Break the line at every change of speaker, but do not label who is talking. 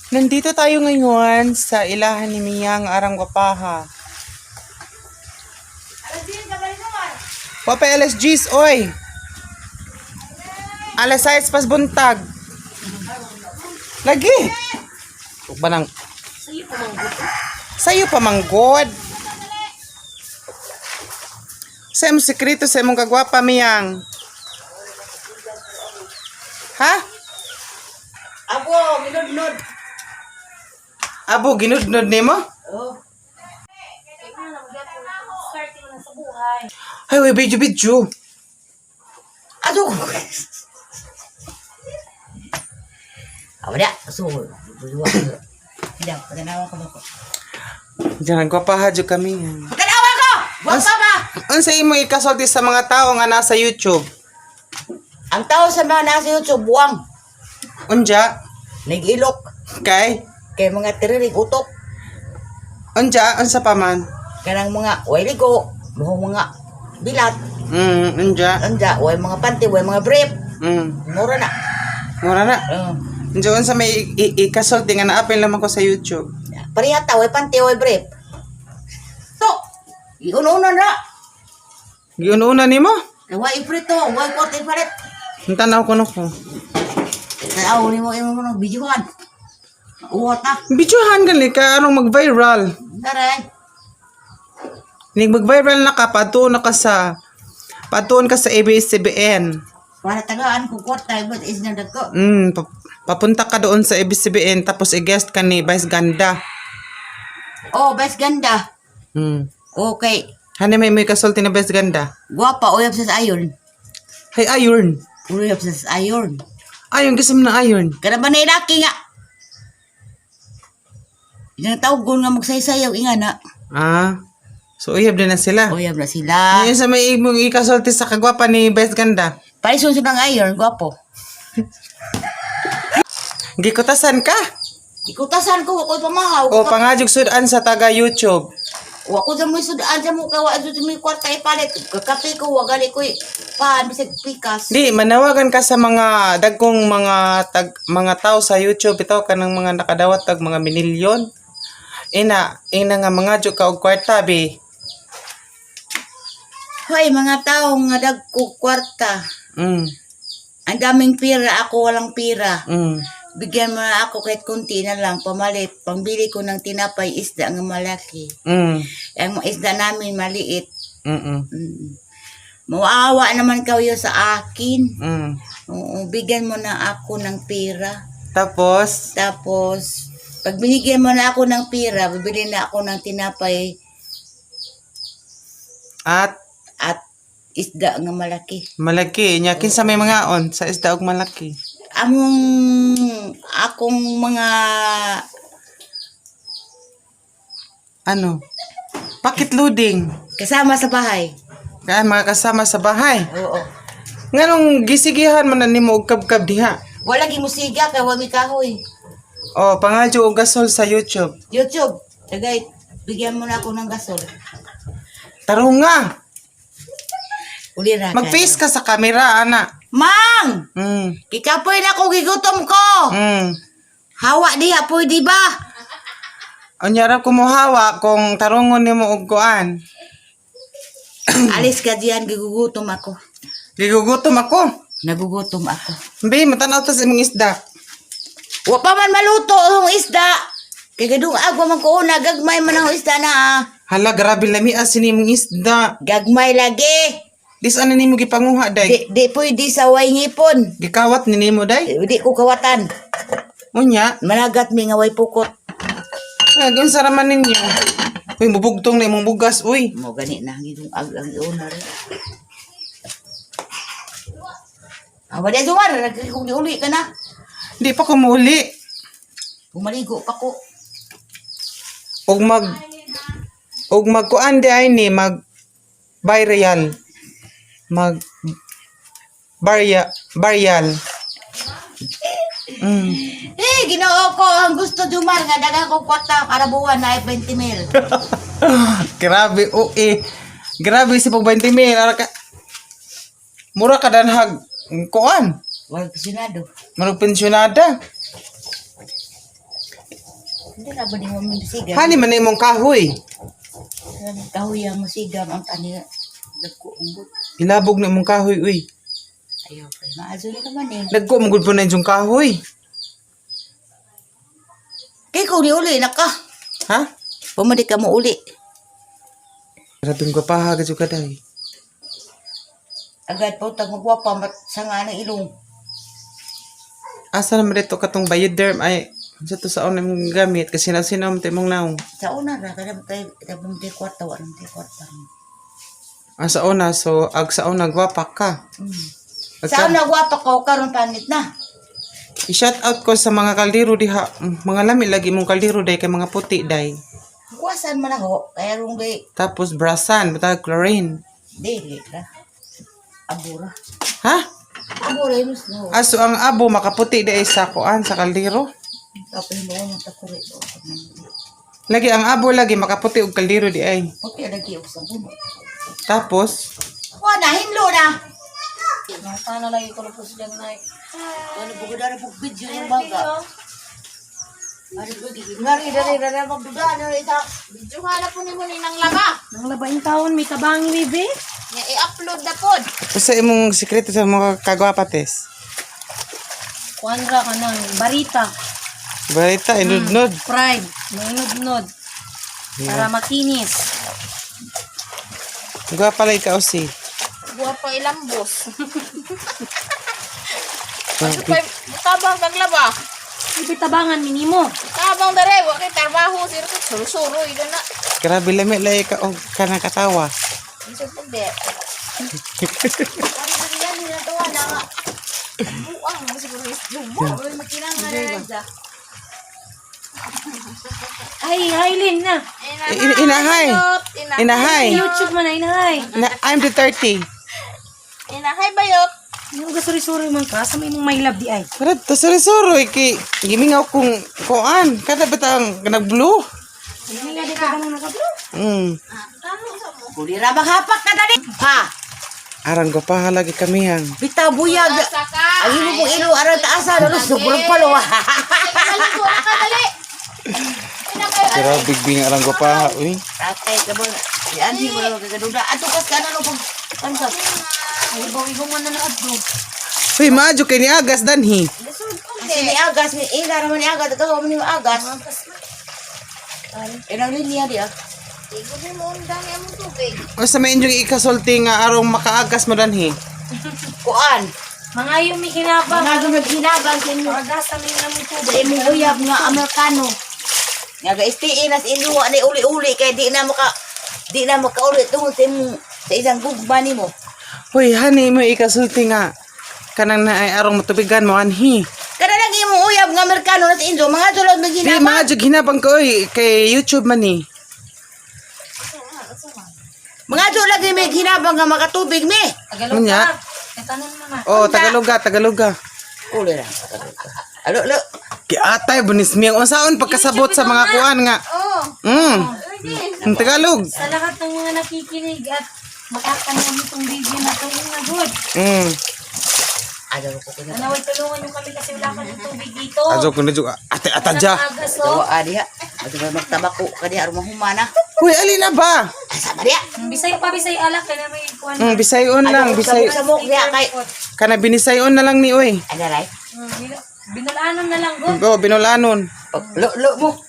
Nandito tayo ngayon sa ilahan ni Miyang Arangwapaha. Papa LSGs, oy! Alas 6 pas buntag. Lagi! Ba nang... Sa'yo pa manggod. Sa imong sekreto sa imong kagwapa, Miyang. Ha?
Abo, minod-nod.
Abo, ginudnod nimo?
Oh.
Ay, wey, bidyo-bidyo.
Aduh. Awada, so, buwa. Tidak, paganawa ko ba ko.
Diyan, nagwapaha dyo kami.
Paganawa ko! Buwan pa ba?
Ano sa imo ikasulti sa mga tao nga nasa YouTube?
Ang tao sa mga nasa YouTube, buwang.
Unja?
Nag-ilok.
Kay?
Kaya mga tiririg utok.
Unja? Unsa pa man?
Kanang mga waligo. Mga bilat.
Unja?
Anda, way mga panty, way mga brief. Mura na.
Mura na.
Uh,
Unja, unsa may ikasulti nga na-appel naman ko sa YouTube?
Parihata, way panty, way brief. To! Iununan na.
Giuna nimo?
Way iprito, way korte palit.
Tanaw ko ko.
Kaya uli mo yung bidyuhan. Uwat na.
Bidyuhan gali ka anong mag-viral.
Daray.
Ning mag-viral na ka patuon ka sa ABS-CBN.
Para tagaan ko kwarta, but is na dako.
Papunta ka doon sa ABS-CBN tapos i-guest ka ni Vice Ganda.
Oh, best ganda. Okay.
Hani may kasulti na Vice Ganda.
Guwapa, uyab sa ayon.
Hay iron.
Uyab sa ayon.
Ayon kasi na iron.
Kada ba na ilaki nga? Yung tawgon nga magsaysayaw, inga na.
So uyab din na sila.
Uyab na sila.
Ngayon sa may imong ikasulti sa kagwapa ni Vice Ganda.
Parisun sa ng ayon, guwapo.
Gikutasan ka?
Ikutasan ko, ako'y pamahaw.
O pangadyog sudan sa taga YouTube.
Ako sa mo sudaan sa mo kawa sa mo kwarta ipalit. Kakape ko wagali ko pan bisag pikas.
Di manawagan ka sa mga dagkong mga tao sa YouTube ito kanang mga nakadawat tag mga minilyon. Ina nga mga jud ka og kwarta bi.
Hoy mga tao nga dagko kwarta. Ang daming pira, ako walang pira. Bigyan mo na ako kahit kunti na lang pamalit. Pangbili ko ng tinapay isda nga malaki. Ang mga isda namin maliit. Maawa naman kayo sa akin. Oo, bigyan mo na ako ng pira.
Tapos,
pag binigyan mo na ako ng pira, bibili na ako ng tinapay
at
isda nga malaki.
malaki. Nya kinsa may mga on sa isda og malaki.
Akong mga
Packet loading.
kasama sa bahay.
Kaya mga kasama sa bahay.
Oo.
Nganong gisigihan man na nimo og kabkab diha.
Wala gimusiga kay wami kahoy.
O pangadyo og gasol sa YouTube.
YouTube, tagay, bigyan mo na ako ng gasol.
Tarong nga.
Ulira ka.
Mag-face ka sa camera ana.
Mang! Kikapoy na ko, gigutom ko! Hawa diha, pwede ba?
Anyara ko mo hawa kung tarungon nimo og kuan.
Alis ka diyan, gigugutom ako.
Gigugutom ako.
Nagugutom ako.
Bi matanaw ta sa imong isda.
Wa pa man maluto ang isda. Kaya gadung agwa man ko una, gagmay man ang isda na
Hala grabe lami asin imong isda.
Gagmay lagi.
Dis ano nimo gipanguha day?
Di pwede sa way ngipon.
Gikawat ni nimo day?
Di ko kawatan.
Unya,
Managat mi nga way pukot.
gun sa raman ninyo. Uy, mubugtong na imong bugas, uy.
Mo gani na gidung ang iuna rin. Wala dumar, nagkuli ka na.
Di pa ko muuli.
Pumaligo pa ko.
Og magkuan di ay ni mag viral. Burial.
Ginoo ko ang gusto dumar nga dagang ko kwarta para buwan na 20 mil.
Grabe, grabe si pag 20 mil. Mura ka danhag. Kuan.
Wala pensionado.
Marag pensyonada.
Hindi na ba di mo masigam?
Hani man na imong kahoy.
Kahuya mo sigam ang tani. Dagko umbot.
Ilabog na imong kahoy, uy.
Ayaw kay maazo ni naman eh.
Dagko mo gud po na yung kahoy.
Kay ko ni uli na ka.
Ha?
Pumadi ka mo uli.
Grabing gwapaha gud ka day.
Agad po tag magwapa mat sa nga ng ilong.
Asa naman dito katong Bioderm ay sa to sa una mong gamit kasi sinaw mong naong.
Sa una ra kada kay tabang di kwarta wa nang di kwarta.
Sa una so ag sa una gwapa ka.
Sa una gwapa ko karon pangit na.
I-shout out ko sa mga kaldero diha. Mga lami lagi mong kaldero day kay mga puti day.
Kuwasan man ako kaya rong di
Tapos brasan, batag chlorine.
dili ra. Abura.
Ha?
Abura yun no.
Aso ang abo makaputi day sa kuan sa kaldero.
Tapos mo mo takuri do.
Lagi ang abo lagi makaputi og kaldero di ay.
Okay lagi og sa buno.
Tapos
Wa na himlo na.
Sana lagi ko po sila na
Ano bugod na pug video yung baga. Ano bugod? Ngari dali magduda na ita.
video hala po ni mo ni nang laba.
Nang labaing taon, may tabangi, bibi.
Nga i-upload na pod.
sa imong sikreto sa mga kagwapates.
Kuandra ka ng barita.
Balita inudnod.
Pride. Nunod-nod. Para makinis.
Gwapa lay ka osi.
Buwa pa ilambos. Tabang kag laba.
Ibitabangan minimo.
Tabang dare wa kay trabaho sir ko suru-suru ida na.
Grabe lami lay ka og kanang katawa.
Iso pagde. Ano yan ni na tuwa na nga. Buang mo siguro is dumo. Oy makinang nga na.
Ay, Hailin na.
Inahay. Inahay.
YouTube man na, inahay.
I'm the 30.
Inahay bayot.
Yung gasuri-suri man ka, sa may mong may love di ay.
Pero to suri kay gimingaw kung kuan kada batang nag-blue.
Hindi nga di ka ganun nakablo.
Kuli ra maghapak na dali. Ha.
Arang gwapa lagi kami hang.
Bitaw buyag.
Saka.
Ang imo kong ilo aral taasa na sobrang palo.
Maligo na ka dali.
Grabe bing arang gwapa uy.
Tatay ka mo. Yan di mo lang kagaduda. Ato kas ka na no pag kansap.
Ay, bawi-bawi man na naadlo.
Uy, maadyo kay ni Agas danhi.
Kasi ni Agas ni ila naman ni Agas ito mo ni Agas. Inang linya dia.
Igo din mo ang dami ang tubig.
O sa may inyong ikasulti nga arong makaagas mo danhi.
Kuan.
Mga yung may hinabang.
Mga gumag hinagang sa inyo.
Agasa may naman
Sa
tubig.
imong uyab nga Amerikano. Nga ga-STI nas inuwa ni uli-uli kay di na makauli tungod sa isang gugma nimo.
Uy, hani mo ikasulti nga kanang na ay arong matubigan mo anhi.
Kada lang imong uyab nga Amerikano nas Indo mga tulad ng
Di
hinabang.
maadyo hinabang ko uy kay YouTube man ni.
Mga tulad ni may hinabang nga makatubig mi.
Tagalog
Unya?
ka. Etanan mo na.
Oh, Tagaloga.
Uli ra. Alo.
Kiatay bunis mi ang unsaon pagkasabot sa mga kuan nga.
Oh.
Ang Tagalog.
Sa lahat ng mga nakikinig at makakanood itong video na ito, nga good.
Ado ko kini.
Nanaway tulungan nyo kami kasi wala pa ng tubig dito.
Ajo ko na juga ate atadja.
Agas
Dawa
o.
adiha. Ado ba magtabako kani aron mahumana.
Uy, alina ba?
Asa ba dia?
Bisay pa, bisay alak. Kaya may kuhan.
Bisayon lang, bisay.
Sa mok dia kay.
Kana binisayon na lang ni uy.
Ada ray.
Binulanon na lang good.
Oh, binulanon.
Lo mo.